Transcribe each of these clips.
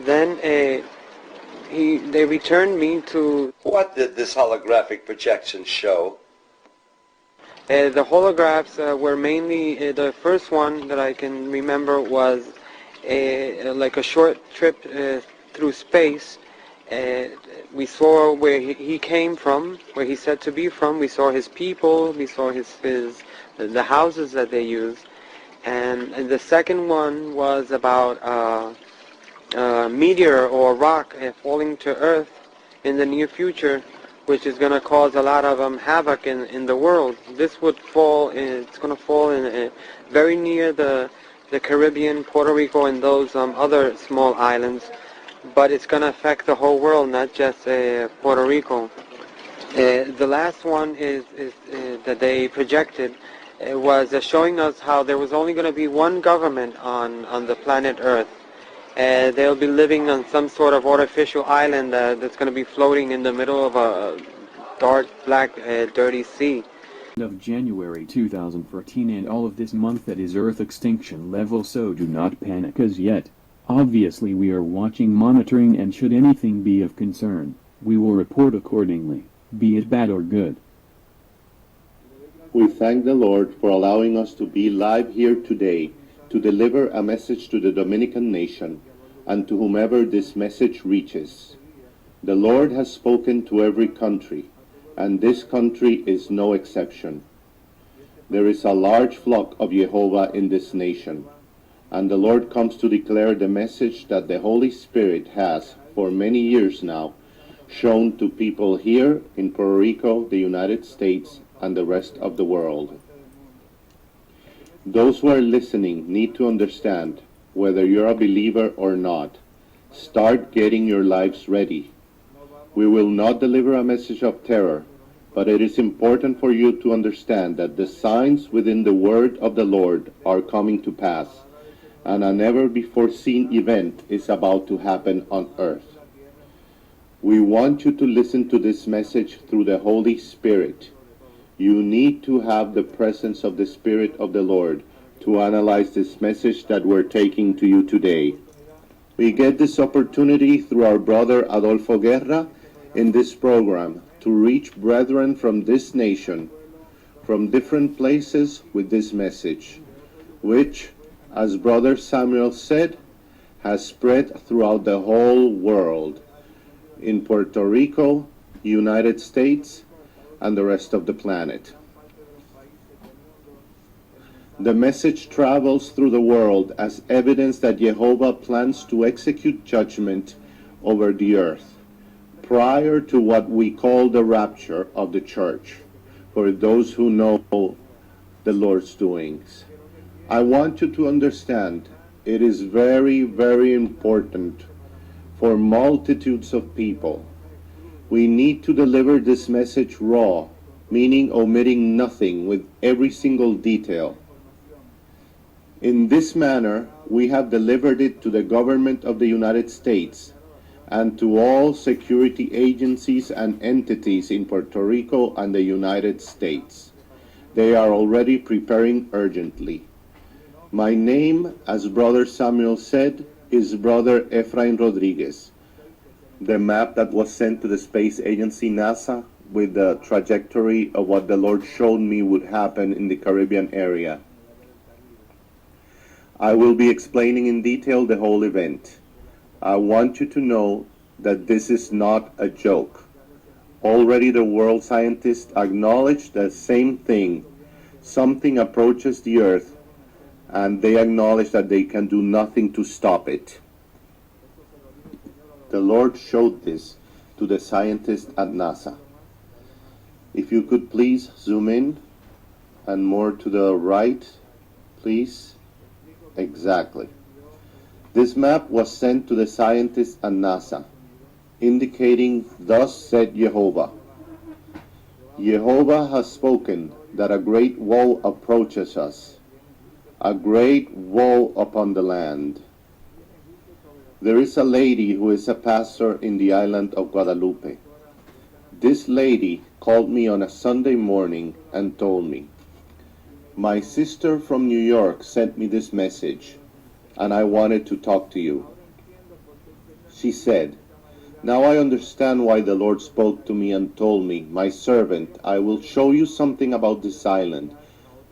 Then they returned me to... What did this holographic projection show? The holographs were mainly, the first one that I can remember was like a short trip through space. We saw where he came from, where he's said to be from. We saw his people, we saw the houses that they use. And the second one was about a meteor or a rock falling to Earth in the near future, which is going to cause a lot of havoc in the world. This would fall, it's going to fall in very near the Caribbean, Puerto Rico, and those other small islands, but it's going to affect the whole world, not just Puerto Rico. The last one is that they projected was showing us how there was only going to be one government on the planet Earth. They'll be living on some sort of artificial island that's going to be floating in the middle of a dark, black, dirty sea. Of January 2014, and all of this month that is Earth extinction level, so do not panic as yet. Obviously we are watching, monitoring, and should anything be of concern, we will report accordingly, be it bad or good. We thank the Lord for allowing us to be live here today to deliver a message to the Dominican nation and to whomever this message reaches. The Lord has spoken to every country, and this country is no exception. There is a large flock of Jehovah in this nation, and the Lord comes to declare the message that the Holy Spirit has, for many years now, shown to people here in Puerto Rico, the United States, and the rest of the world. Those who are listening need to understand, whether you're a believer or not, start getting your lives ready. We will not deliver a message of terror, but it is important for you to understand that the signs within the word of the Lord are coming to pass, and a never-before-seen event is about to happen on earth. We want you to listen to this message through the Holy Spirit. You need to have the presence of the Spirit of the Lord to analyze this message that we're taking to you today. We get this opportunity through our brother Adolfo Guerra in this program to reach brethren from this nation, from different places with this message, which, as Brother Samuel said, has spread throughout the whole world, in Puerto Rico, United States, and the rest of the planet. The message travels through the world as evidence that Jehovah plans to execute judgment over the earth prior to what we call the rapture of the church, for those who know the Lord's doings. I want you to understand it is very, very important for multitudes of people. We need to deliver this message raw, meaning omitting nothing, with every single detail. In this manner, we have delivered it to the government of the United States and to all security agencies and entities in Puerto Rico and the United States. They are already preparing urgently. My name, as Brother Samuel said, is Brother Efrain Rodriguez. The map that was sent to the space agency NASA with the trajectory of what the Lord showed me would happen in the Caribbean area. I will be explaining in detail the whole event. I want you to know that this is not a joke. Already the world scientists acknowledge the same thing. Something approaches the earth, and they acknowledge that they can do nothing to stop it. The Lord showed this to the scientists at NASA. If you could please zoom in and more to the right, please. Exactly. This map was sent to the scientists at NASA, indicating, "Thus said Jehovah." Jehovah has spoken that a great woe approaches us, a great woe upon the land. There is a lady who is a pastor in the island of Guadalupe. This lady called me on a Sunday morning and told me, "My sister from New York sent me this message, and I wanted to talk to you." She said, "Now I understand why the Lord spoke to me and told me, 'My servant, I will show you something about this island.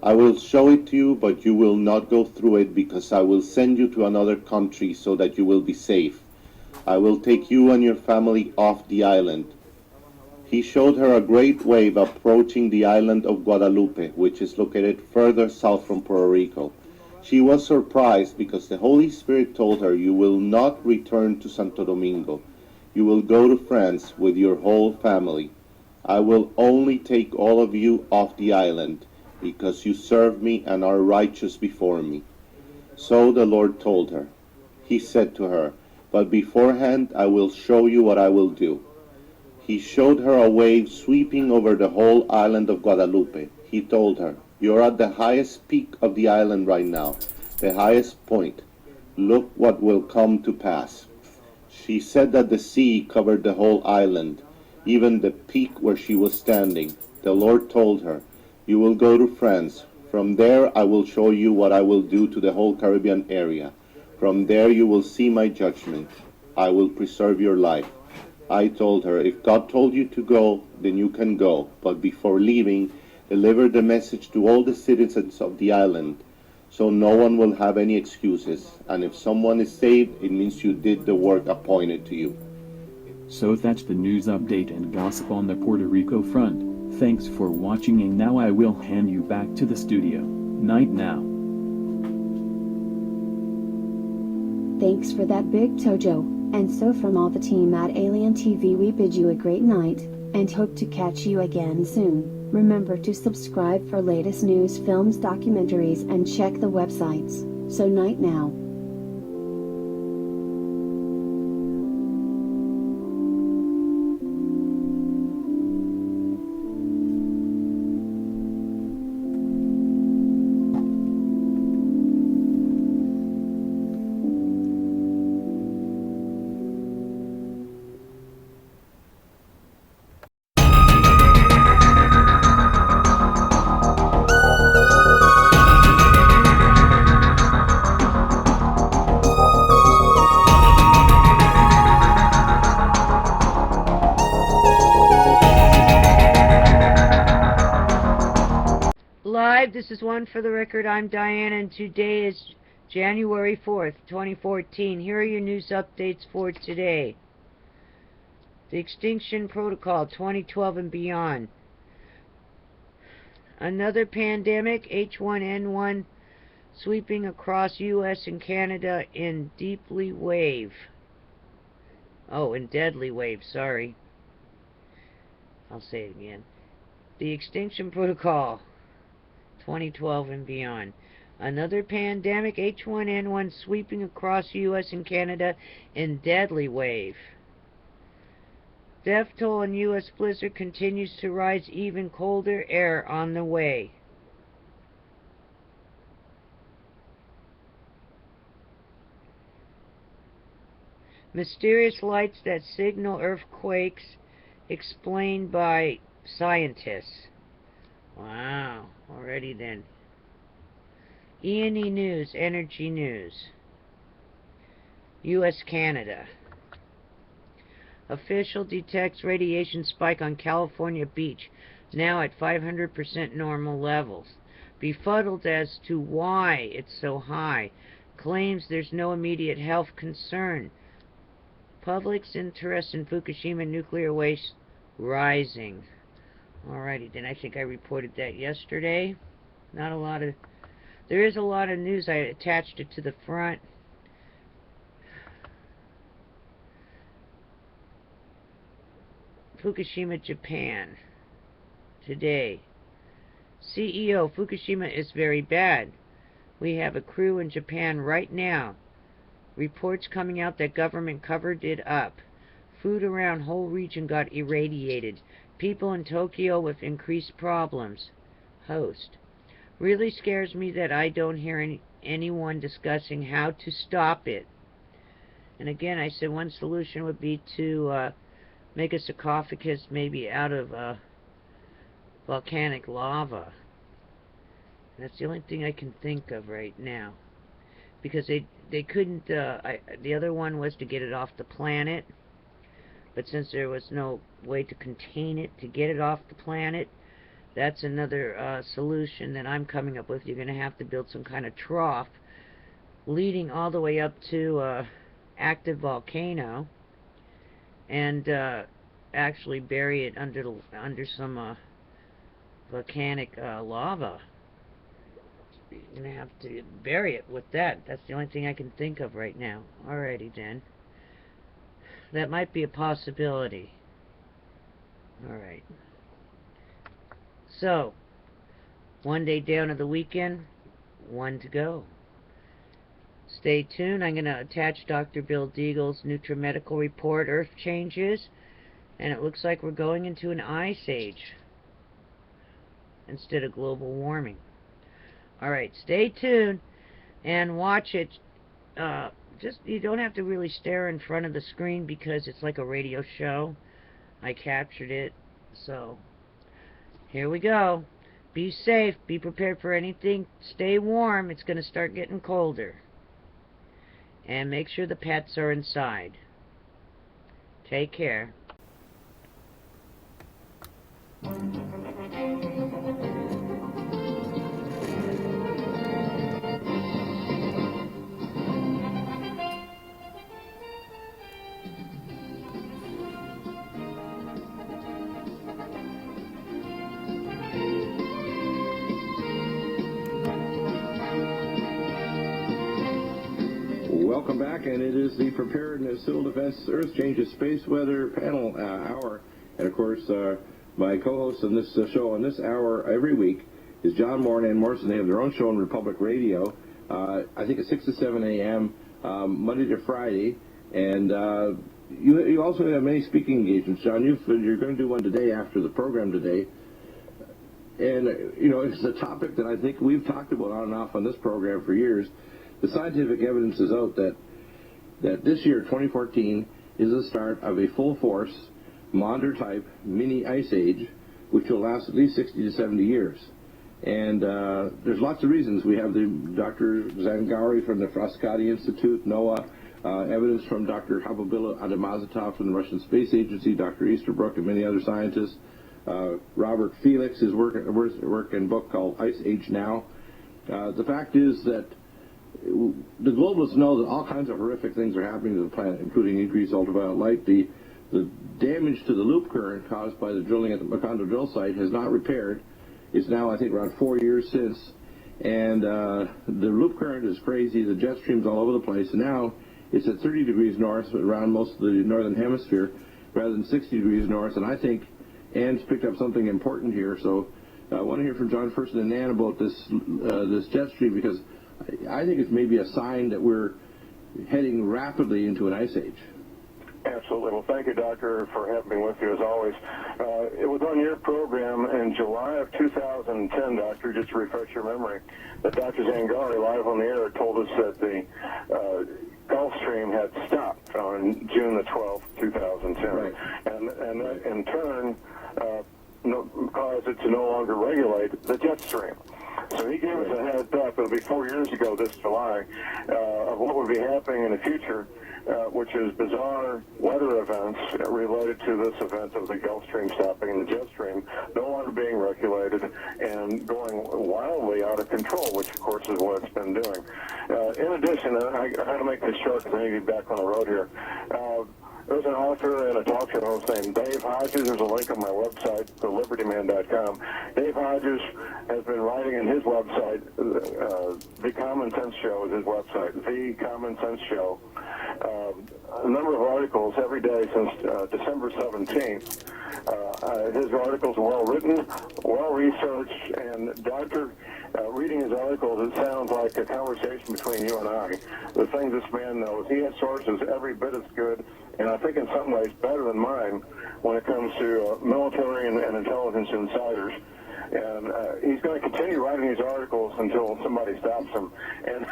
I will show it to you, but you will not go through it because I will send you to another country so that you will be safe. I will take you and your family off the island.'" He showed her a great wave approaching the island of Guadalupe, which is located further south from Puerto Rico. She was surprised because the Holy Spirit told her, "You will not return to Santo Domingo. You will go to France with your whole family. I will only take all of you off the island because you serve me and are righteous before me." So the Lord told her. He said to her, "But beforehand I will show you what I will do." He showed her a wave sweeping over the whole island of Guadalupe. He told her, "You're at the highest peak of the island right now, the highest point. Look what will come to pass." She said that the sea covered the whole island, even the peak where she was standing. The Lord told her, "You will go to France. From there I will show you what I will do to the whole Caribbean area. From there you will see my judgment. I will preserve your life." I told her, "If God told you to go, then you can go. But before leaving, deliver the message to all the citizens of the island, so no one will have any excuses. And if someone is saved, it means you did the work appointed to you." So that's the news update and gossip on the Puerto Rico front. Thanks for watching, and now I will hand you back to the studio. Night now. Thanks for that, Big Tojo. And so from all the team at Alien TV, we bid you a great night, and hope to catch you again soon. Remember to subscribe for latest news, films, documentaries, and check the websites. So night now. Live, this is One for the Record. I'm Diane, and today is January 4th, 2014. Here are your news updates for today. The Extinction Protocol 2012 and beyond. Another pandemic, H1N1, sweeping across U.S. and Canada in deadly wave. Sorry. I'll say it again. The Extinction Protocol 2012 and beyond. Another pandemic, H1N1, sweeping across U.S. and Canada in deadly wave. Death toll in U.S. blizzard continues to rise, even colder air on the way. Mysterious lights that signal earthquakes explained by scientists. Wow, already then. E&E News, Energy News. U.S. Canada. Official detects radiation spike on California beach, now at 500% normal levels. Befuddled as to why it's so high. Claims there's no immediate health concern. Public's interest in Fukushima nuclear waste rising. Alrighty, then I think I reported that yesterday. There is a lot of news. I attached it to the front. Fukushima, Japan. Today. CEO, Fukushima is very bad. We have a crew in Japan right now. Reports coming out that government covered it up. Food around whole region got irradiated. People in Tokyo with increased problems. Host. Really scares me that I don't hear anyone discussing how to stop it. And again, I said one solution would be to make a sarcophagus maybe out of volcanic lava. And that's the only thing I can think of right now. Because they couldn't, the other one was to get it off the planet, but since there was no way to contain it, to get it off the planet, that's another solution that I'm coming up with. You're going to have to build some kind of trough leading all the way up to active volcano, and actually bury it under some volcanic lava. You're going to have to bury it with that. That's the only thing I can think of right now. Alrighty then. That might be a possibility. Alright. So, one day down of the weekend, one to go. Stay tuned. I'm going to attach Dr. Bill DEAGLE's NURTRIMEDICAL report, Earth Changes, and it looks like we're going into an ice age instead of global warming. Alright, stay tuned and watch it. You don't have to really stare in front of the screen because it's like a radio show. I captured it. So, here we go. Be safe. Be prepared for anything. Stay warm. It's going to start getting colder. And make sure the pets are inside. Take care. Welcome back, and it is the Preparedness, Civil Defense, Earth Changes, Space Weather Panel Hour. And, of course, my co-host on this show on this hour every week is John Moore and Ann Morrison. They have their own show on Republic Radio, I think at 6 to 7 a.m., Monday to Friday. And you also have many speaking engagements. John, you're going to do one today after the program today. And, it's a topic that I think we've talked about on and off on this program for years. The scientific evidence is out that this year, 2014, is the start of a full-force, Maunder-type mini ice age, which will last at least 60 to 70 years. And there's lots of reasons. We have the Dr. Zangauri from the Frascati Institute, NOAA, evidence from Dr. Habibullah Adamazatov from the Russian Space Agency, Dr. Easterbrook, and many other scientists. Robert Felix's work and book called Ice Age Now. The fact is that the globalists know that all kinds of horrific things are happening to the planet, including increased ultraviolet light. The damage to the loop current caused by the drilling at the Macondo drill site has not repaired. It's now, I think, around 4 years since. And the loop current is crazy. The jet stream's all over the place. And now it's at 30 degrees north around most of the northern hemisphere rather than 60 degrees north. And I think Ann's picked up something important here. So I want to hear from John first and Ann about this jet stream, because I think it's maybe a sign that we're heading rapidly into an ice age. Absolutely. Well, thank you, Doctor, for having me with you, as always. It was on your program in July of 2010, Doctor, just to refresh your memory, that Dr. Zangari, live on the air, told us that the Gulf Stream had stopped on June the 12th, 2010. Right. And that, in turn, caused it to no longer regulate the jet stream. So he gave us a heads up, it'll be 4 years ago this July, of what would be happening in the future, which is bizarre weather events related to this event of the Gulf Stream stopping and the jet stream no longer being regulated and going wildly out of control, which of course is what it's been doing. In addition, and I had to make this short because I need to be back on the road here, there's an author and a talk show host named Dave Hodges. There's a link on my website, thelibertyman.com. Dave Hodges has been writing in his website, The Common Sense Show is his website, The Common Sense Show, a number of articles every day since December 17th. His articles are well written, well researched, and Doctor, reading his articles, it sounds like a conversation between you and I. The things this man knows, he has sources every bit as good, and I think in some ways better than mine when it comes to military and intelligence insiders. And he's going to continue writing these articles until somebody stops him. And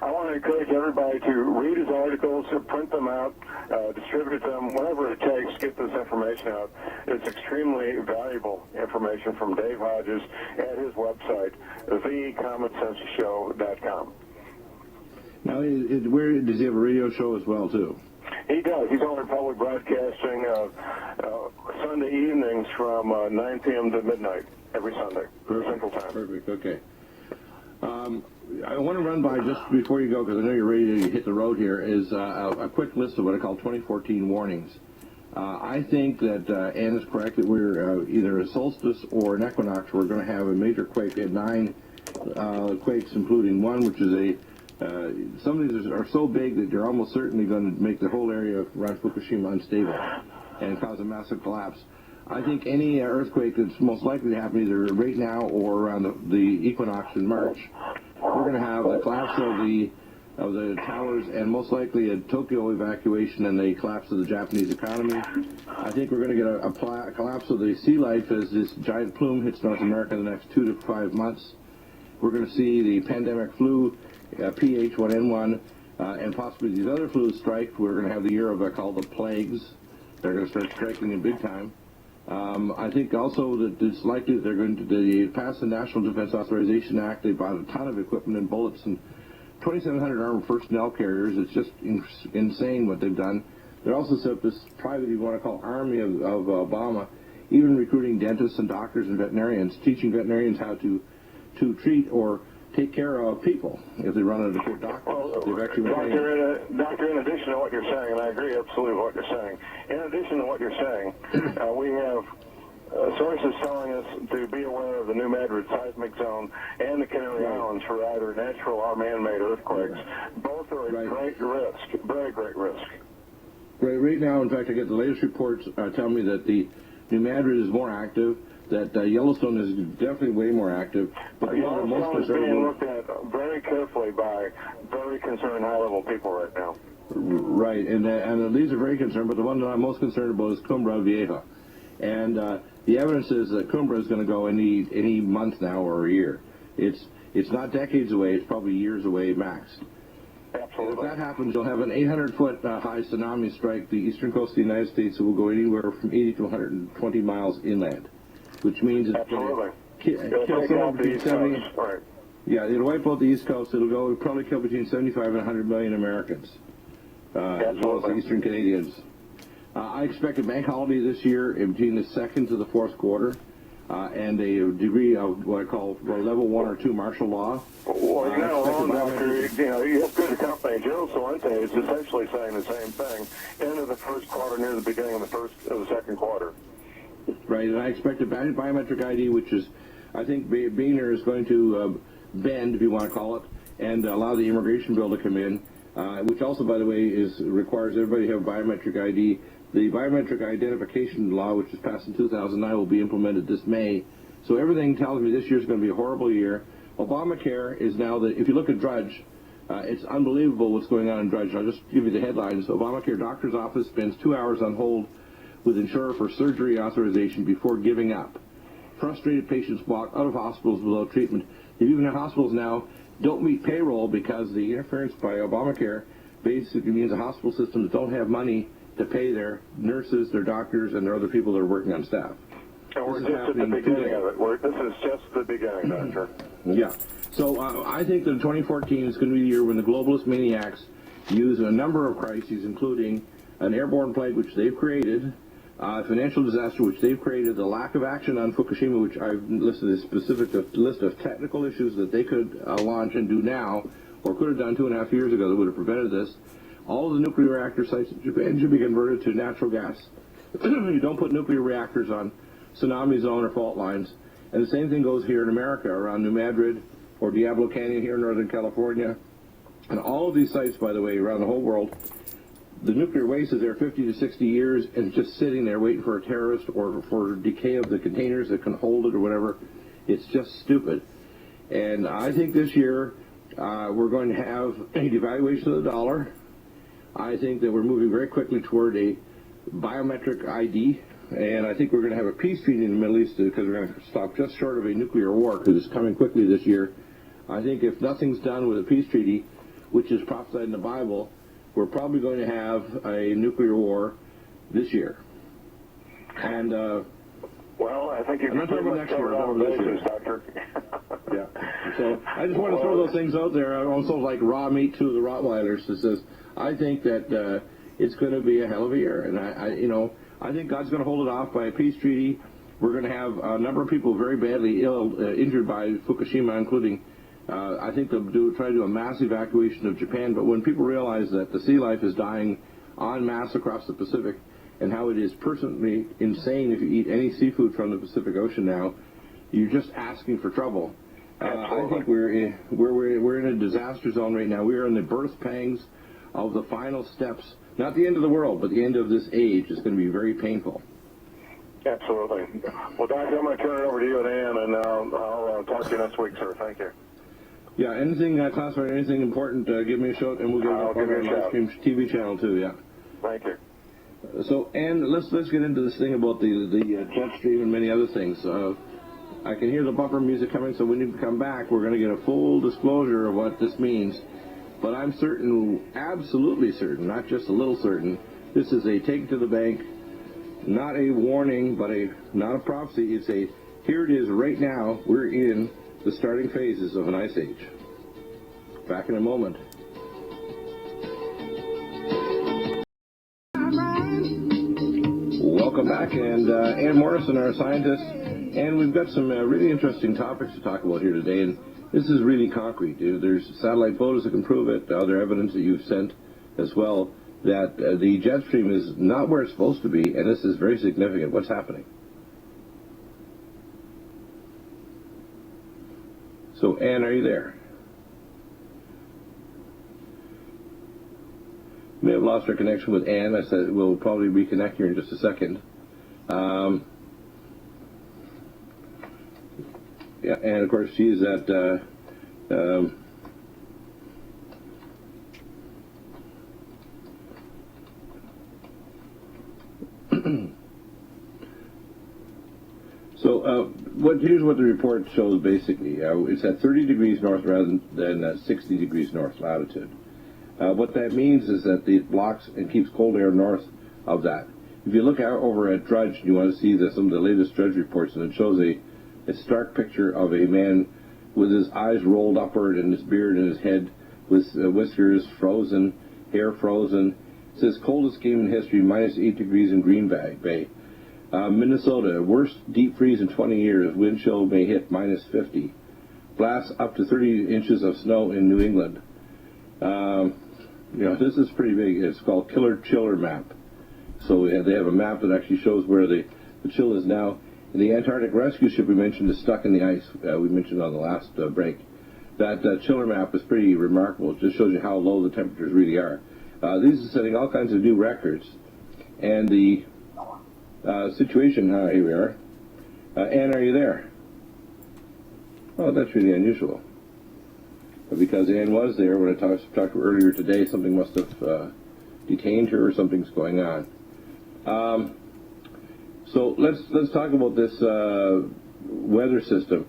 I want to encourage everybody to read his articles, print them out, distribute them, whatever it takes, get this information out. It's extremely valuable information from Dave Hodges at his website, thecommonsenseshow.com. Now, where does he have a radio show as well, too? He does. He's on public broadcasting Sunday evenings from 9 p.m. to midnight every Sunday, Central Time. Perfect, okay. I want to run by, just before you go, because I know you're ready to hit the road here, is a quick list of what I call 2014 warnings. I think that Ann is correct that we're either a solstice or an equinox. We're going to have a major quake. We had 9 quakes, including one, which is some of these are so big that you're almost certainly going to make the whole area around Fukushima unstable and cause a massive collapse. I think any earthquake that's most likely to happen either right now or around the equinox in March, we're going to have the collapse of the towers and most likely a Tokyo evacuation and the collapse of the Japanese economy. I think we're going to get a collapse of the sea life as this giant plume hits North America in the next 2 to 5 months. We're going to see the pandemic flu, PH1N1, and possibly these other flus strike. We're going to have the year of called the plagues. They're going to start striking in big time. I think also that it's likely that they're going to pass the National Defense Authorization Act. They bought a ton of equipment and bullets and 2,700 armored personnel carriers. It's just insane what they've done. They're also set up this private, you want to call, army of Obama, even recruiting dentists and doctors and veterinarians, teaching veterinarians how to treat or take care of people if they run into good doctors. Doctor, in addition to what you're saying, and I agree absolutely with what you're saying, in addition to what you're saying, we have sources telling us to be aware of the New Madrid seismic zone and the Canary Islands for either natural or man-made earthquakes. Both are at great risk, very great risk. Right now, in fact, I get the latest reports telling me that the New Madrid is more active, that Yellowstone is definitely way more active. But Yellowstone is being looked at very carefully by very concerned high-level people right now. Right, and these are very concerned, but the one that I'm most concerned about is Cumbre Vieja. And the evidence is that Cumbre is going to go any month now or a year. It's not decades away, it's probably years away max. Absolutely. If that happens, you'll have an 800-foot high tsunami strike the eastern coast of the United States. It will go anywhere from 80 to 120 miles inland, which means it's going to kill somewhere between 70. Right. Yeah, it'll wipe out the East Coast. It'll probably kill between 75 and 100 million Americans, as well as the Eastern Canadians. I expect a bank holiday this year between the 2nd to the 4th quarter, and a degree of what I call level 1 or 2 martial law. Well, you're not alone, Doctor. You have good company. Joe Salente is essentially saying the same thing. End of the first quarter, near the beginning of the second quarter. Right, and I expect a biometric ID, which is, I think, Boehner is going to bend, if you want to call it, and allow the immigration bill to come in, which also, by the way, requires everybody to have biometric ID. The biometric identification law, which was passed in 2009, will be implemented this May. So everything tells me this year is going to be a horrible year. Obamacare is now if you look at Drudge, it's unbelievable what's going on in Drudge. I'll just give you the headlines. Obamacare doctor's office spends 2 hours on hold with insurer for surgery authorization before giving up. Frustrated patients walk out of hospitals without treatment. Even the hospitals now don't meet payroll because the interference by Obamacare basically means the hospital systems don't have money to pay their nurses, their doctors, and their other people that are working on staff. And we're just at the beginning of it. This is just the beginning, Doctor. Yeah. So I think that 2014 is going to be the year when the globalist maniacs use a number of crises, including an airborne plague, which they've created, financial disaster, which they've created, the lack of action on Fukushima, which I've listed a specific list of technical issues that they could launch and do now, or could have done 2.5 years ago that would have prevented this. All of the nuclear reactor sites in Japan should be converted to natural gas. You don't put nuclear reactors on tsunami zone or fault lines. And the same thing goes here in America, around New Madrid or Diablo Canyon here in Northern California. And all of these sites, by the way, around the whole world, the nuclear waste is there 50 to 60 years and it's just sitting there waiting for a terrorist or for decay of the containers that can hold it or whatever. It's just stupid. And I think this year we're going to have a devaluation of the dollar. I think that we're moving very quickly toward a biometric ID, and I think we're going to have a peace treaty in the Middle East because we're going to stop just short of a nuclear war because it's coming quickly this year. I think if nothing's done with a peace treaty, which is prophesied in the Bible, we're probably going to have a nuclear war this year. And Well, I think you've I'm not talking about next year, I'm talking about this year. Doctor. Yeah. So I just want to throw those things out there. Also, like raw meat to the Rottweilers. It says, I think that it's going to be a hell of a year, and I think God's going to hold it off by a peace treaty. We're going to have a number of people very badly injured by Fukushima, including, I think they'll try to do a mass evacuation of Japan. But when people realize that the sea life is dying en masse across the Pacific, and how it is personally insane if you eat any seafood from the Pacific Ocean now, you're just asking for trouble. I think we're in a disaster zone right now. We are in the birth pangs of the final steps. Not the end of the world, but the end of this age. It's going to be very painful. Absolutely. Well, Doctor, I'm going to turn it over to you and Ann, and I'll talk to you next week, sir. Thank you. Yeah, anything classified, anything important, give me a shout, and we'll get it up on our live stream TV channel too. Yeah. Thank you. So, Ann, let's get into this thing about the jet stream and many other things. I can hear the bumper music coming, so when you come back, we're going to get a full disclosure of what this means. But I'm certain, absolutely certain, not just a little certain, this is a take to the bank, not a warning, but not a prophecy. It's a, here it is right now, we're in the starting phases of an ice age. Back in a moment. Welcome back, and Ann Morrison, our scientist, and we've got some really interesting topics to talk about here today, and this is really concrete. There's satellite photos that can prove it, other evidence that you've sent as well, that the jet stream is not where it's supposed to be, and this is very significant. What's happening? So, Ann, are you there? May have lost our connection with Ann. I said we'll probably reconnect here in just a second. Yeah, and of course she's at here's what the report shows basically. It's at 30 degrees north rather than 60 degrees north latitude. What that means is that it blocks and keeps cold air north of that. If you look out over at Drudge, you want to see some of the latest Drudge reports, and it shows a stark picture of a man with his eyes rolled upward and his beard and his head with whiskers frozen, hair frozen. It says coldest game in history, -8 degrees in Green Bay. Minnesota, worst deep freeze in 20 years. Wind chill may hit -50. Blasts up to 30 inches of snow in New England. This is pretty big. It's called Killer Chiller Map. So they have a map that actually shows where the chill is now. And the Antarctic rescue ship we mentioned is stuck in the ice. We mentioned on the last break. That chiller map is pretty remarkable. It just shows you how low the temperatures really are. These are setting all kinds of new records. And the situation, here we are. Ann, are you there? Oh, that's really unusual. Because Ann was there when I talked to her earlier today. Something must have detained her, or something's going on. So let's talk about this weather system.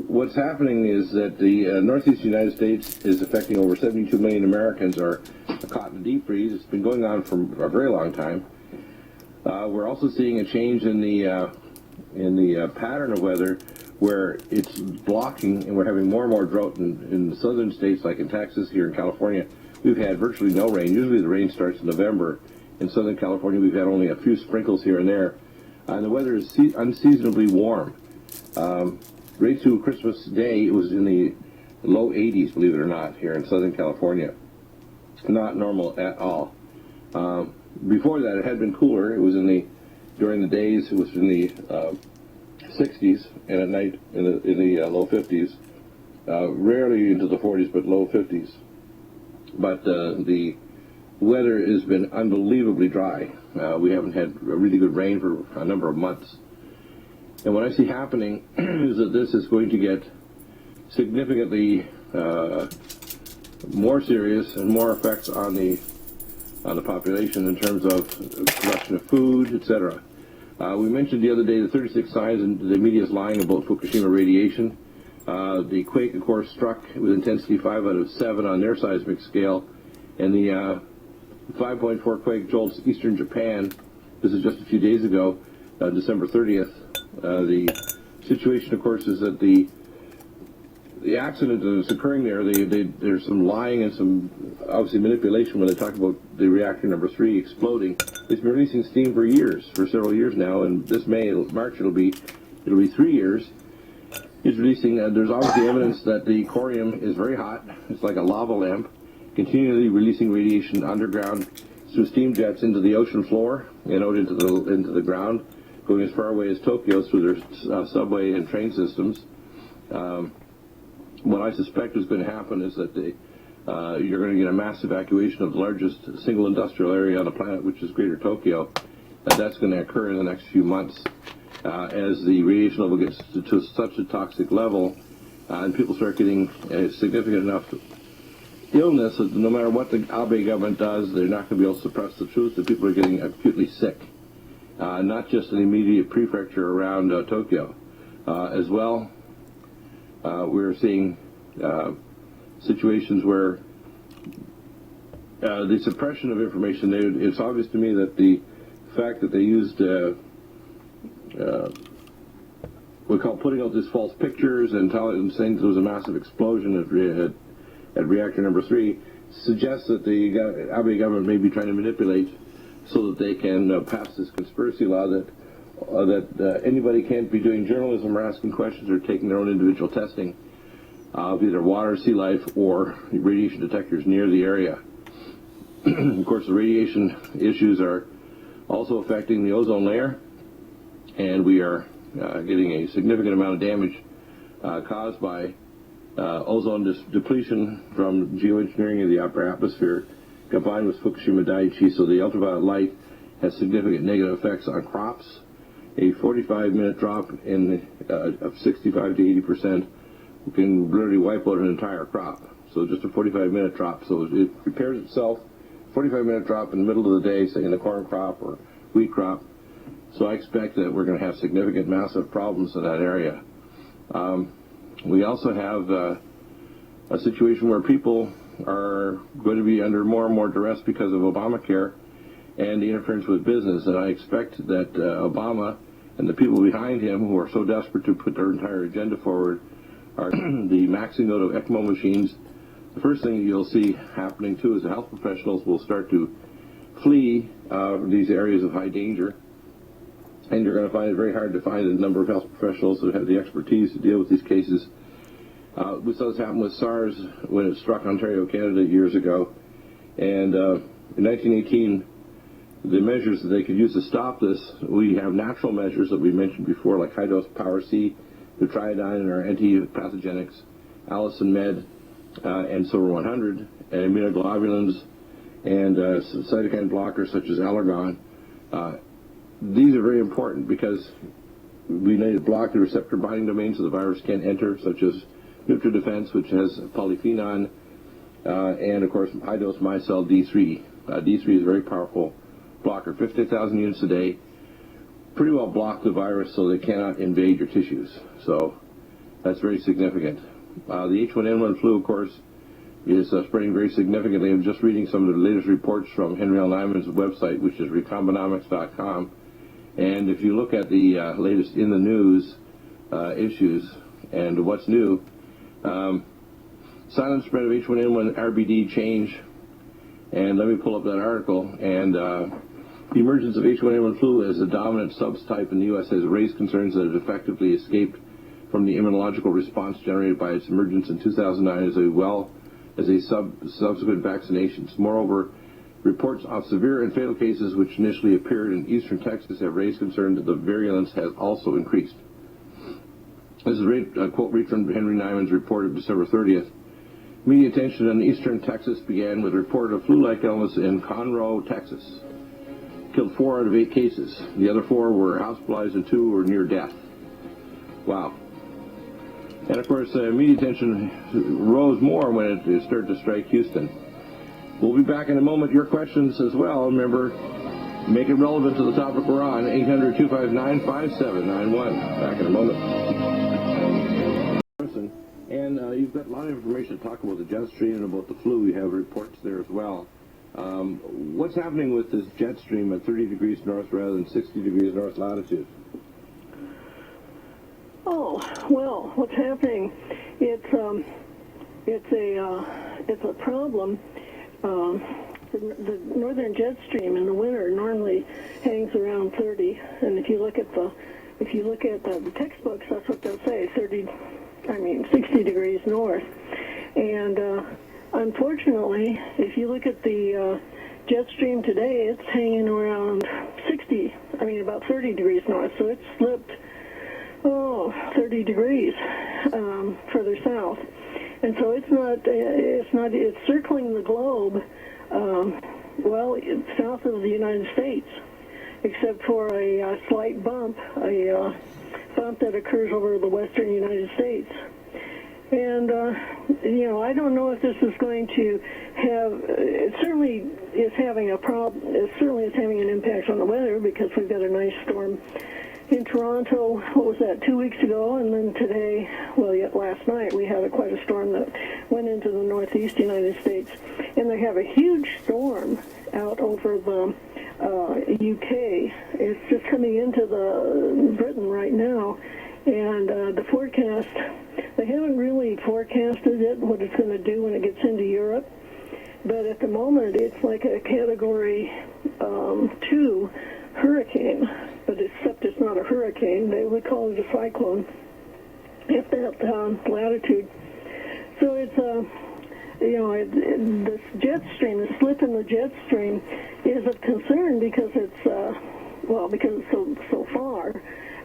What's happening is that the northeast United States is affecting over 72 million Americans are caught in a deep freeze. It's been going on for a very long time. We're also seeing a change in the pattern of weather, where it's blocking, and we're having more and more drought in the southern states, like in Texas, here in California. We've had virtually no rain. Usually the rain starts in November. In Southern California, we've had only a few sprinkles here and there. And the weather is unseasonably warm. Right through Christmas Day, it was in the low 80s, believe it or not, here in Southern California. Not normal at all. Before that, it had been cooler. It was during the days, it was in the 60s, and at night in the low 50s. Rarely into the 40s, but low 50s. But the weather has been unbelievably dry. We haven't had really good rain for a number of months. And what I see happening is that this is going to get significantly more serious and more effects on the population in terms of production of food, etc. We mentioned the other day the 36 signs, and the media is lying about Fukushima radiation. The quake, of course, struck with intensity 5 out of 7 on their seismic scale, and the 5.4 quake jolts eastern Japan. This is just a few days ago, December 30th, The situation, of course, is that the accident that is occurring there, there's some lying and some obviously manipulation when they talk about the reactor number 3 exploding. It's been releasing steam for years, for several years now, and this March it'll be 3 years. It's releasing. There's obviously evidence that the corium is very hot. It's like a lava lamp, continually releasing radiation underground through steam jets into the ocean floor and out into the ground, going as far away as Tokyo through their subway and train systems. What I suspect is going to happen is that you're going to get a mass evacuation of the largest single industrial area on the planet, which is Greater Tokyo. That's going to occur in the next few months as the radiation level gets to such a toxic level and people start getting a significant enough illness that no matter what the Abe government does, they're not going to be able to suppress the truth that people are getting acutely sick. Not just an immediate prefecture around Tokyo. As well, we're seeing situations where the suppression of information, it's obvious to me that the fact that they used we call putting out these false pictures and saying there was a massive explosion at reactor number 3 suggests that the Abe government may be trying to manipulate so that they can pass this conspiracy law that anybody can't be doing journalism or asking questions or taking their own individual testing of either water, sea life, or radiation detectors near the area. Of course, the radiation issues are also affecting the ozone layer, and we are getting a significant amount of damage caused by ozone depletion from geoengineering of the upper atmosphere combined with Fukushima Daiichi. So the ultraviolet light has significant negative effects on crops. A 45-minute drop of 65 to 80% can literally wipe out an entire crop. So just a 45-minute drop. So it repairs itself. 45-minute drop in the middle of the day, say in the corn crop or wheat crop. So I expect that we're going to have significant, massive problems in that area. We also have a situation where people are going to be under more and more duress because of Obamacare and the interference with business. And I expect that Obama and the people behind him who are so desperate to put their entire agenda forward are the maxing out of ECMO machines. The first thing you'll see happening, too, is the health professionals will start to flee these areas of high danger. And you're going to find it very hard to find a number of health professionals that have the expertise to deal with these cases. We saw this happen with SARS when it struck Ontario, Canada years ago. And in 1918, the measures that they could use to stop this, we have natural measures that we mentioned before, like high-dose Power C, Nutriodine, and our anti-pathogenics, Allison Med, and Silver 100, and immunoglobulins, and cytokine blockers such as Allergon. These are very important because we need to block the receptor binding domains so the virus can't enter, such as NutriDefense, which has polyphenol, and of course high-dose micelle D3. D3 is a very powerful blocker, 50,000 units a day, pretty well block the virus so they cannot invade your tissues. So that's very significant. The H1N1 flu, of course, is spreading very significantly. I'm just reading some of the latest reports from Henry L. Nyman's website, which is Recombinomics.com. And if you look at the latest in the news issues and what's new, silent spread of H1N1 RBD change. And let me pull up that article. And the emergence of H1N1 flu as a dominant subtype in the U.S. has raised concerns that it effectively escaped from the immunological response generated by its emergence in 2009 as a subsequent vaccinations. Moreover, reports of severe and fatal cases which initially appeared in eastern Texas have raised concern that the virulence has also increased. This is a quote read from Henry Nyman's report of December 30th. Media attention in eastern Texas began with a report of flu-like illness in Conroe, Texas. Killed 4 out of 8 cases. The other 4 were hospitalized and 2 were near death. Wow. And of course, media attention rose more when it started to strike Houston. We'll be back in a moment. Your questions as well. Remember, make it relevant to the topic we're on. 800-259-5791. Back in a moment. And you've got a lot of information to talk about the jet stream and about the flu. We have reports there as well. What's happening with this jet stream at 30 degrees north rather than 60 degrees north latitude? Well, what's happening? It's a problem. The northern jet stream in the winter normally hangs around 30, and if you look at the textbooks, that's what they'll say, 60 degrees north. And unfortunately, if you look at the jet stream today, it's hanging around about 30 degrees north, so it's slipped 30 degrees further south. And so it's circling the globe, south of the United States, except for a slight bump that occurs over the western United States. And, I don't know if this is going to it certainly is having a problem, it certainly is having an impact on the weather, because we've got a nice storm in Toronto, 2 weeks ago, and then today, last night, we had quite a storm that went into the northeast United States. And they have a huge storm out over the UK. It's just coming into Britain right now. And the forecast, they haven't really forecasted it, what it's going to do when it gets into Europe. But at the moment, it's like a Category 2 hurricane. But except it's not a hurricane, they would call it a cyclone at that latitude. So it's this jet stream, the slip in the jet stream, is of concern because it's because it's so far.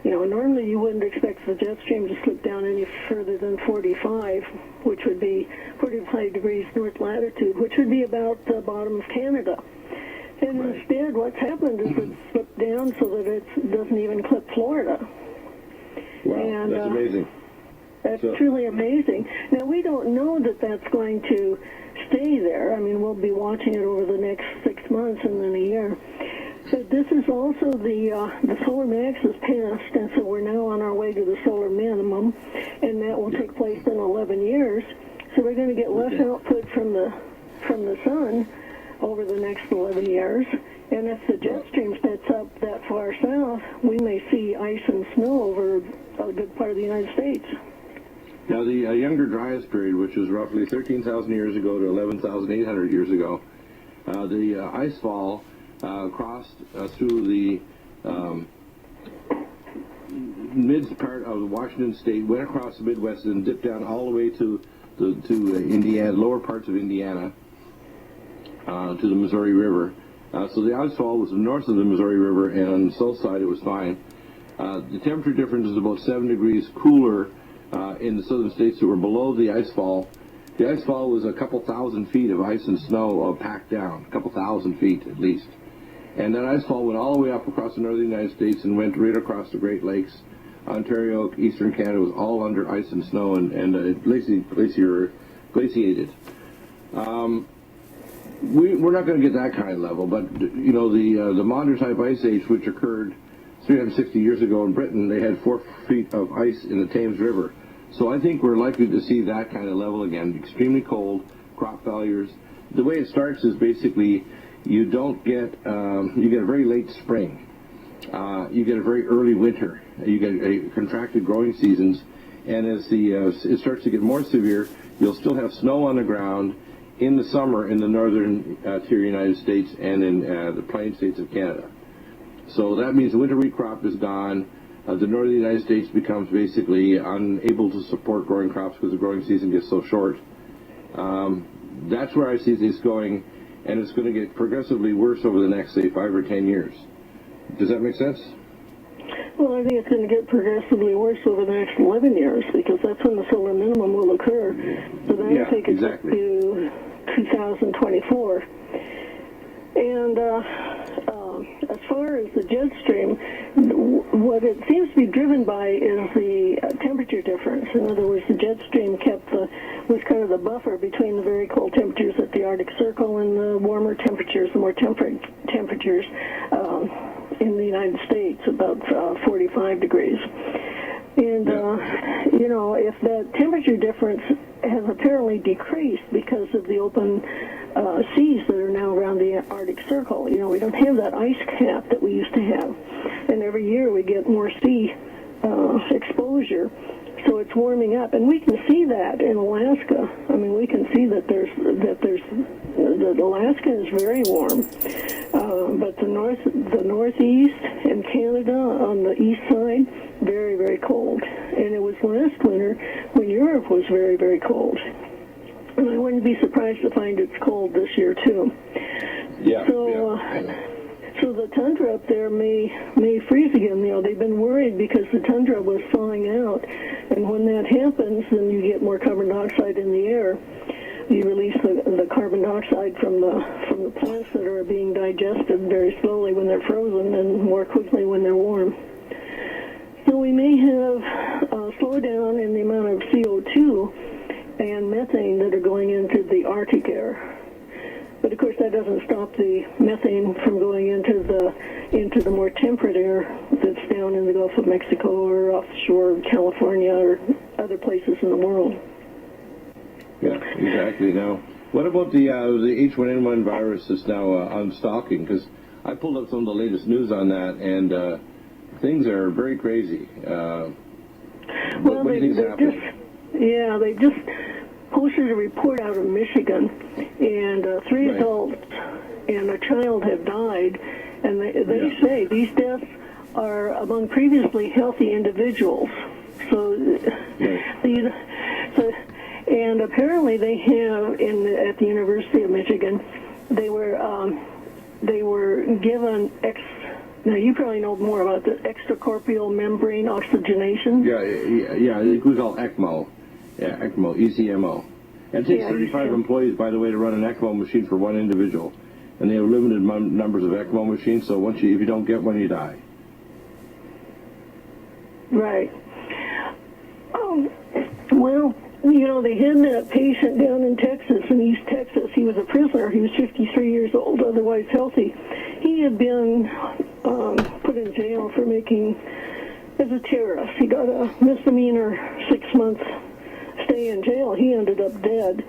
Normally you wouldn't expect the jet stream to slip down any further than 45, which would be 45 degrees north latitude, which would be about the bottom of Canada. And instead, what's happened is it's slipped down so that it doesn't even clip Florida. Wow, and, that's amazing. That's truly amazing. Now, we don't know that that's going to stay there. I mean, we'll be watching it over the next 6 months and then a year. But this is also the solar max has passed, and so we're now on our way to the solar minimum, and that will take place in 11 years. So we're going to get less output from the sun over the next 11 years. And if the jet stream sets up that far south, we may see ice and snow over a good part of the United States. Now, the Younger Dryas period, which was roughly 13,000 years ago to 11,800 years ago, the ice fall crossed through the mid part of Washington State, went across the Midwest, and dipped down all the way to Indiana, lower parts of Indiana, to the Missouri River. So the ice fall was north of the Missouri River, and on the south side it was fine. The temperature difference is about 7 degrees cooler in the southern states that were below the ice fall. The ice fall was a couple thousand feet of ice and snow packed down, a couple thousand feet at least. And that ice fall went all the way up across the northern United States and went right across the Great Lakes. Ontario, eastern Canada was all under ice and snow and glaciated. We're not going to get that kind of level, but the modern type ice age, which occurred 360 years ago in Britain, they had 4 feet of ice in the Thames River. So I think we're likely to see that kind of level again. Extremely cold, crop failures. The way it starts is basically you get a very late spring. You get a very early winter. You get a contracted growing seasons, and as it starts to get more severe, you'll still have snow on the ground in the summer in the northern tier United States and in the plain states of Canada. So that means the winter wheat crop is gone. The northern United States becomes basically unable to support growing crops because the growing season gets so short. That's where I see this going, and it's going to get progressively worse over the next, say, 5 or 10 years. Does that make sense? Well, I think it's going to get progressively worse over the next 11 years, because that's when the solar minimum will occur. So that'll take us up to 2024. And as far as the jet stream, what it seems to be driven by is the temperature difference. In other words, the jet stream was kind of the buffer between the very cold temperatures at the Arctic Circle and the warmer temperatures, the more temperate temperatures in the United States, about 45 degrees. And, if that temperature difference has apparently decreased because of the open seas that are now around the Arctic Circle. We don't have that ice cap that we used to have. And every year we get more sea exposure. So it's warming up, and we can see that in Alaska. I mean, we can see that that Alaska is very warm, but the northeast and Canada on the east side, very, very cold. And it was last winter when Europe was very, very cold. And I wouldn't be surprised to find it's cold this year too. Yeah. So the tundra up there may freeze again. You know, they've been worried because the tundra was thawing out, and when that happens, then you get more carbon dioxide in the air. You release the carbon dioxide from the plants that are being digested very slowly when they're frozen, and more quickly when they're warm. So we may have a slowdown in the amount of CO2 and methane that are going into the Arctic air. But of course, that doesn't stop the methane from going into the more temperate air that's down in the Gulf of Mexico or offshore California or other places in the world. Yeah, exactly. Now, what about the H1N1 virus that's now unstalking? Because I pulled up some of the latest news on that, and things are very crazy. Well, they just posted a report out of Michigan, and three adults and a child have died, and they say these deaths are among previously healthy individuals. So, and apparently they have at the University of Michigan, they were given now you probably know more about the extracorporeal membrane oxygenation. Yeah, it was called ECMO. Yeah, ECMO, ECMO. And it takes 35 employees, by the way, to run an ECMO machine for one individual. And they have limited numbers of ECMO machines, so if you don't get one, you die. Right. Well, you know, they had that patient down in Texas, in East Texas. He was a prisoner. He was 53 years old, otherwise healthy. He had been put in jail for as a terrorist. He got a misdemeanor 6-month stay in jail. He ended up dead.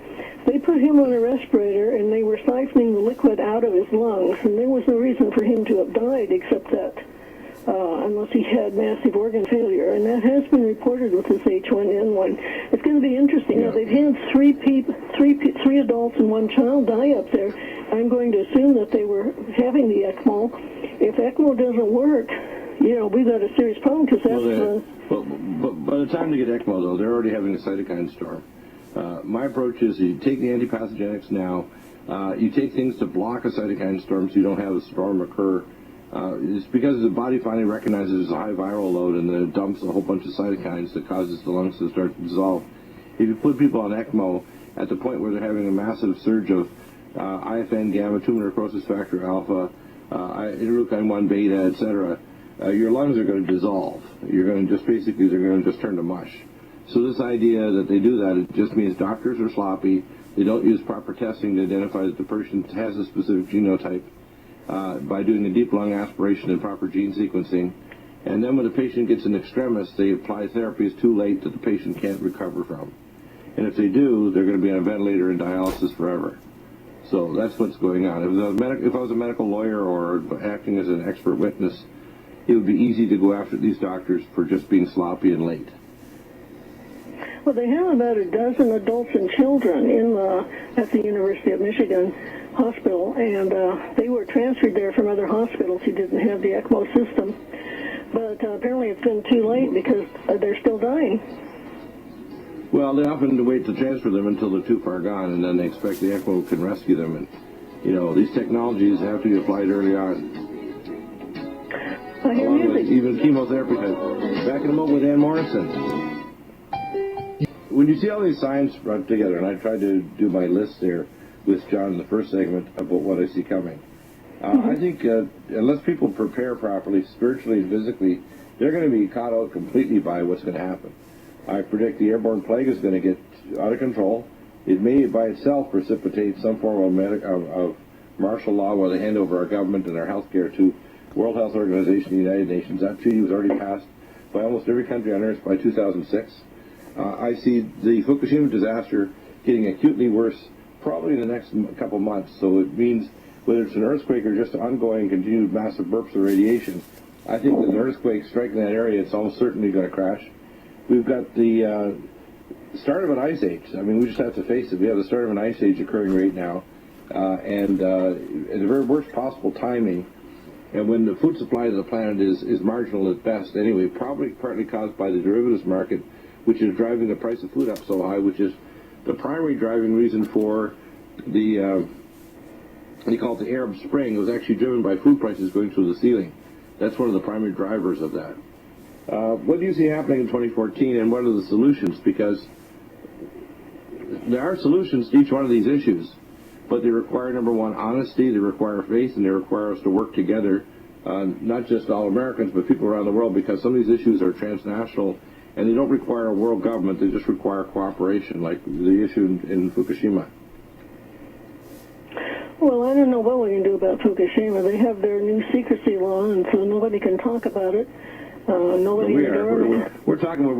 They put him on a respirator, and they were siphoning the liquid out of his lungs, and there was no reason for him to have died except that unless he had massive organ failure, and that has been reported with this H1N1. It's going to be interesting. Now, they've had three adults and one child die up there. I'm going to assume that they were having the ECMO. If ECMO doesn't work, you know, we've got a serious problem because that's But by the time they get ECMO, though, they're already having a cytokine storm. My approach is you take the antipathogenics now, you take things to block a cytokine storm so you don't have a storm occur. It's because the body finally recognizes there's a high viral load and then it dumps a whole bunch of cytokines that causes the lungs to start to dissolve. If you put people on ECMO at the point where they're having a massive surge of IFN gamma, tumor necrosis factor alpha, interleukin 1 beta, etc., your lungs are going to dissolve. You're going to they're going to just turn to mush. So this idea that they do that, it just means doctors are sloppy. They don't use proper testing to identify that the person has a specific genotype by doing a deep lung aspiration and proper gene sequencing. And then when the patient gets in extremis, they apply therapies too late that the patient can't recover from. And if they do, they're going to be on a ventilator and dialysis forever. So that's what's going on. If I was a medical lawyer or acting as an expert witness, it would be easy to go after these doctors for just being sloppy and late. Well, they have about a dozen adults and children at the University of Michigan hospital, and they were transferred there from other hospitals who didn't have the ECMO system. But apparently it's been too late because they're still dying. Well, they often wait to transfer them until they're too far gone, and then they expect the ECMO can rescue them. And, you know, these technologies have to be applied early on. Along with even chemotherapy type. Back in a moment with Ann Morrison. When you see all these signs run together, and I tried to do my list there with John in the first segment about what I see coming, I think unless people prepare properly, spiritually and physically, they're going to be caught out completely by what's going to happen. I predict the airborne plague is going to get out of control. It may by itself precipitate some form of martial law where they hand over our government and our health care to World Health Organization, the United Nations. That treaty was already passed by almost every country on earth by 2006. I see the Fukushima disaster getting acutely worse probably in the next couple months. So it means whether it's an earthquake or just ongoing continued massive bursts of radiation, I think that an earthquake striking that area, it's almost certainly going to crash. we've got the start of an ice age. I mean, we just have to face it. We have the start of an ice age occurring right now, and at the very worst possible timing. And when the food supply of the planet is marginal at best anyway, probably partly caused by the derivatives market, which is driving the price of food up so high, which is the primary driving reason for the, they call it the Arab Spring. It was actually driven by food prices going through the ceiling. That's one of the primary drivers of that. What do you see happening in 2014, and what are the solutions? Because there are solutions to each one of these issues, but they require, number one, honesty, they require faith, and they require us to work together, not just all Americans, but people around the world, because some of these issues are transnational, and they don't require a world government, they just require cooperation, like the issue in Fukushima. Well, I don't know what we can do about Fukushima. They have their new secrecy law, and so nobody can talk about it. Nobody in government. We're talking about,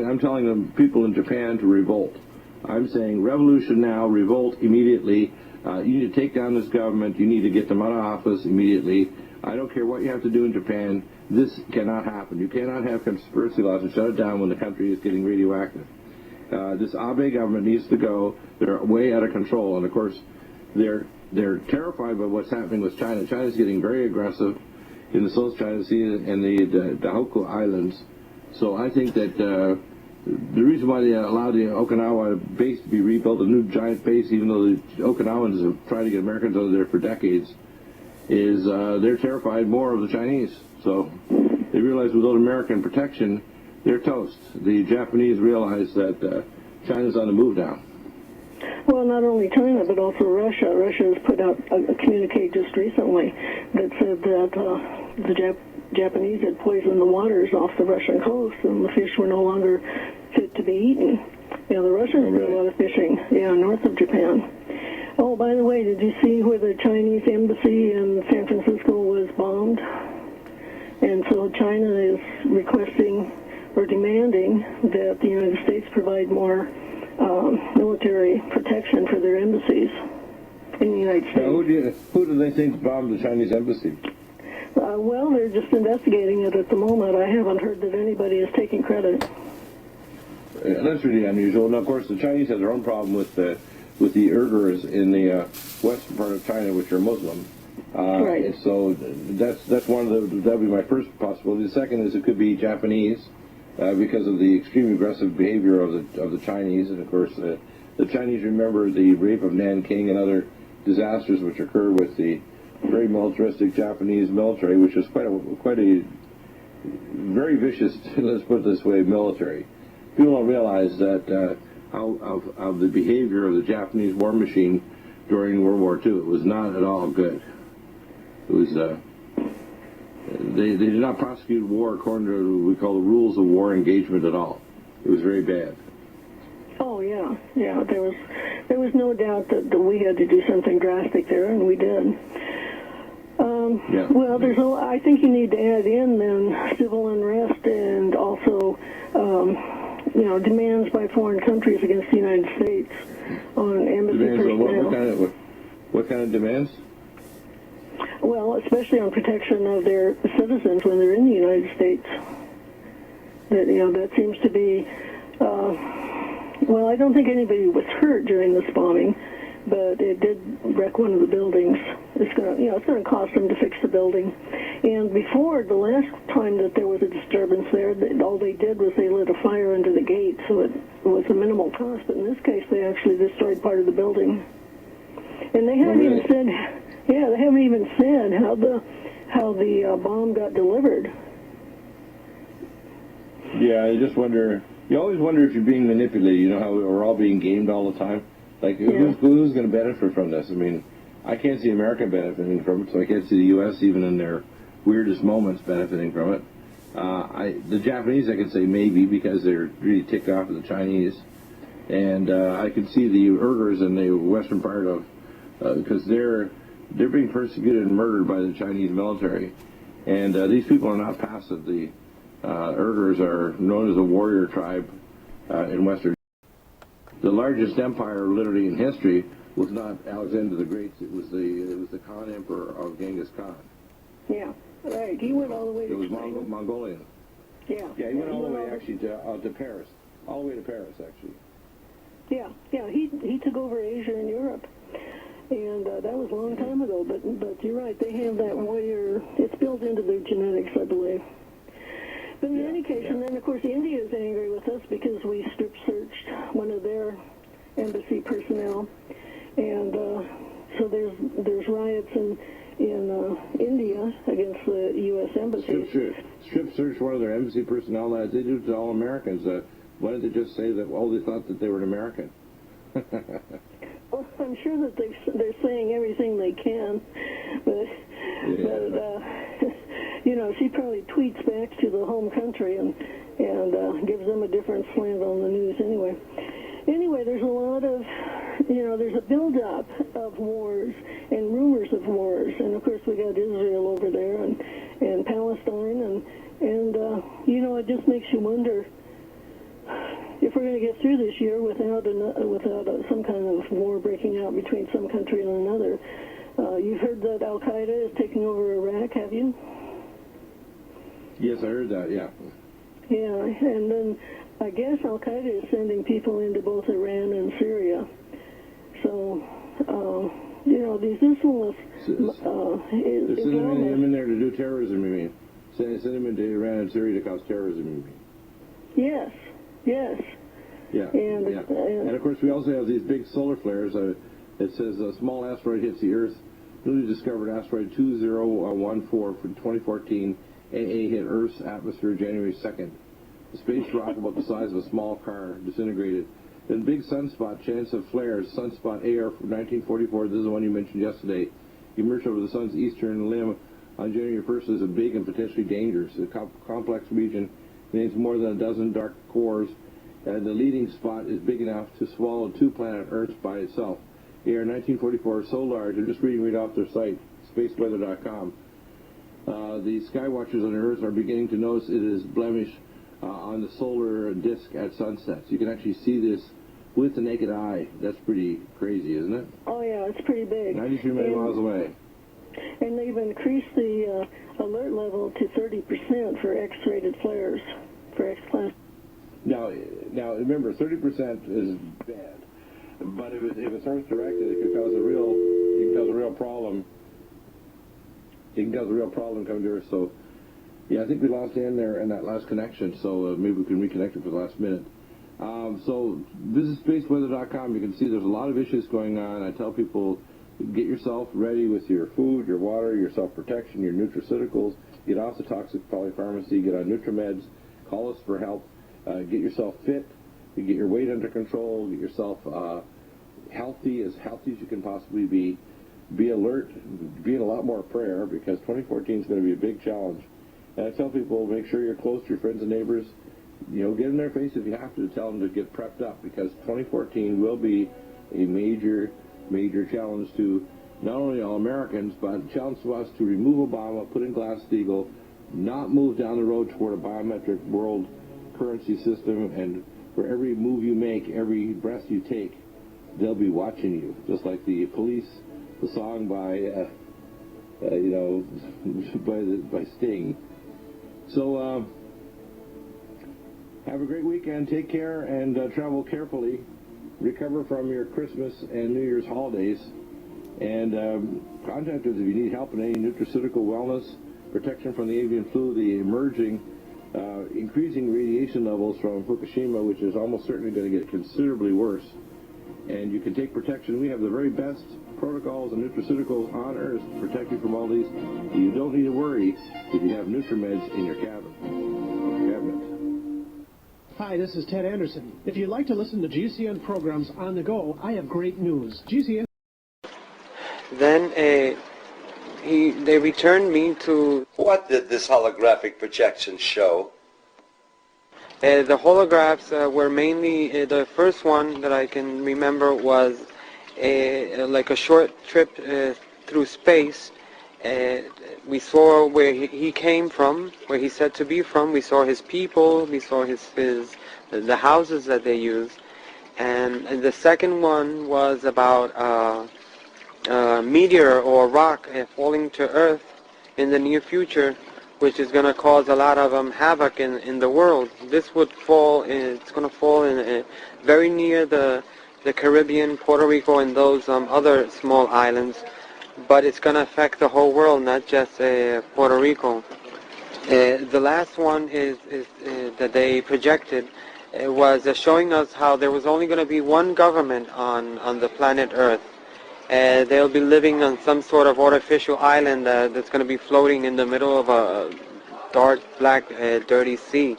I'm telling the people in Japan to revolt. I'm saying revolution now, revolt immediately. You need to take down this government. You need to get them out of office immediately. I don't care what you have to do in Japan. This cannot happen. You cannot have conspiracy laws and shut it down when the country is getting radioactive. This Abe government needs to go. They're way out of control, and of course, they're terrified by what's happening with China. China's getting very aggressive in the South China Sea and the DEAGLE Islands. So I think that the reason why they allowed the Okinawa base to be rebuilt, a new giant base, even though the Okinawans have tried to get Americans out of there for decades, is they're terrified more of the Chinese. So they realize without American protection, they're toast. The Japanese realize that China's on the move now. Well, not only China, but also Russia. Russia has put out a communique just recently that said that the Japanese had poisoned the waters off the Russian coast, and the fish were no longer fit to be eaten. You know, the Russians do a lot of fishing, north of Japan. Oh, by the way, did you see where the Chinese embassy in San Francisco was bombed? And so China is requesting or demanding that the United States provide more military protection for their embassies in the United States. Now, who do they think bombed the Chinese embassy? Well, they're just investigating it at the moment. I haven't heard that anybody is taking credit. That's really unusual. And of course, the Chinese have their own problem with the Uyghurs in the western part of China, which are Muslim. Right. So that's one of that would be my first possibility. The second is it could be Japanese. Because of the extremely aggressive behavior of the Chinese, and of course the Chinese remember the rape of Nanking and other disasters which occurred with the very militaristic Japanese military, which was quite a very vicious, let's put it this way, military. People don't realize that of the behavior of the Japanese war machine during World War II. It was not at all good. It was. They did not prosecute war according to what we call the rules of war engagement at all. It was very bad. Oh yeah. There was no doubt that we had to do something drastic there, and we did. Well, I think you need to add in then civil unrest and also demands by foreign countries against the United States on embassy personnel. What kind of demands? Well, especially on protection of their citizens when they're in the United States. That seems to be. Well, I don't think anybody was hurt during this bombing, but it did wreck one of the buildings. It's going to cost them to fix the building. And before, the last time that there was a disturbance there, all they did was they lit a fire under the gate, so it was a minimal cost. But in this case, they actually destroyed part of the building. And they haven't even said. Yeah, they haven't even said how the bomb got delivered. Yeah, I just wonder. You always wonder if you're being manipulated. You know how we're all being gamed all the time. Like, who's going to benefit from this? I mean, I can't see America benefiting from it, so I can't see the U.S. even in their weirdest moments benefiting from it. The Japanese, I can say maybe because they're really ticked off at the Chinese, and I can see the Uyghurs in the western part of because they're being persecuted and murdered by the Chinese military. And these people are not passive. The Uyghurs are known as a warrior tribe in Western. The largest empire, literally in history, was not Alexander the Great. It was the Khan Emperor of Genghis Khan. Yeah, right. He went all the way to It was China. Mongolian. Yeah. Yeah, he went all the way actually to Paris, all the way to Paris actually. Yeah, he took over Asia and Europe, and that was a long time ago. But you're right, they have that warrior. It's built into their genetics, I believe. But in any case, and then of course India is angry with us because we strip searched one of their embassy personnel, and so there's riots in India against the U.S. embassy. Strip search one of their embassy personnel, as they do to all Americans. Why didn't they just say that, well, they thought that they were an American? Well, I'm sure that they're saying everything they can, but you know, she probably tweets back to the home country and gives them a different slant on the news anyway. Anyway, there's a lot of, you know, there's a build-up of wars and rumors of wars, and of course we got Israel over there and Palestine, and you know, it just makes you wonder if we're going to get through this year without some kind of war breaking out between some country and another. You've heard that Al-Qaeda is taking over Iraq, have you? Yes, I heard that, yeah. Yeah, and then I guess Al-Qaeda is sending people into both Iran and Syria. So, you know, these Islamists... they're sending them in there to do terrorism, you mean? Send them into Iran and Syria to cause terrorism, you mean? Yes. Yeah, and of course we also have these big solar flares. It says a small asteroid hits the Earth. Newly discovered asteroid 2014 from 2014 AA hit Earth's atmosphere January 2nd. The space rock about the size of a small car disintegrated. Then big sunspot, chance of flares. Sunspot AR from 1944, this is the one you mentioned yesterday, emerged over the sun's eastern limb on January 1st as a big and potentially dangerous. The complex region contains more than a dozen dark cores, and the leading spot is big enough to swallow two planet Earths by itself. AR 1944 is so large, I'm just reading right off their site, spaceweather.com. The sky watchers on Earth are beginning to notice it is blemish on the solar disk at sunsets. You can actually see this with the naked eye. That's pretty crazy, isn't it? Oh, yeah, it's pretty big. 93 million miles away. And they've increased the alert level to 30% for X-rated flares, for X-class. Now, remember, 30% is bad. But if it's Earth-directed, it could cause a real problem. It can cause a real problem coming to Earth. So, yeah, I think we lost Ann there in that last connection, so maybe we can reconnect it for the last minute. So visit spaceweather.com. You can see there's a lot of issues going on. I tell people, get yourself ready with your food, your water, your self-protection, your nutraceuticals. Get off the toxic polypharmacy. Get on NURTRIMEDs. Call us for help. Get yourself fit. Get your weight under control. Get yourself healthy as you can possibly be. Be alert. Be in a lot more prayer because 2014 is going to be a big challenge. And I tell people, make sure you're close to your friends and neighbors. You know, get in their face if you have to tell them to get prepped up because 2014 will be a major challenge to not only all Americans, but a challenge to us to remove Obama, put in Glass-Steagall, not move down the road toward a biometric world currency system, and for every move you make, every breath you take, they'll be watching you. Just like the Police, the song by by Sting. So have a great weekend. Take care and travel carefully. Recover from your Christmas and New Year's holidays. And contact us if you need help in any nutraceutical wellness, protection from the avian flu, the emerging, increasing radiation levels from Fukushima, which is almost certainly going to get considerably worse. And you can take protection. We have the very best protocols and nutraceuticals on Earth to protect you from all these. You don't need to worry if you have NutriMeds in your cabinet. Hi, this is Ted Anderson. If you'd like to listen to GCN programs on the go, I have great news. GCN. Then they returned me to... What did this holographic projection show? The holographs were mainly, the first one that I can remember was like a short trip through space. We saw where he came from, where he's said to be from. We saw his people. We saw the houses that they use. And the second one was about a meteor or rock falling to Earth in the near future, which is going to cause a lot of havoc in the world. This would fall, it's going to fall in very near the Caribbean, Puerto Rico, and those other small islands, but it's going to affect the whole world, not just Puerto Rico. The last one is that they projected was showing us how there was only going to be one government on the planet Earth. They'll be living on some sort of artificial island that's going to be floating in the middle of a dark, black, dirty sea.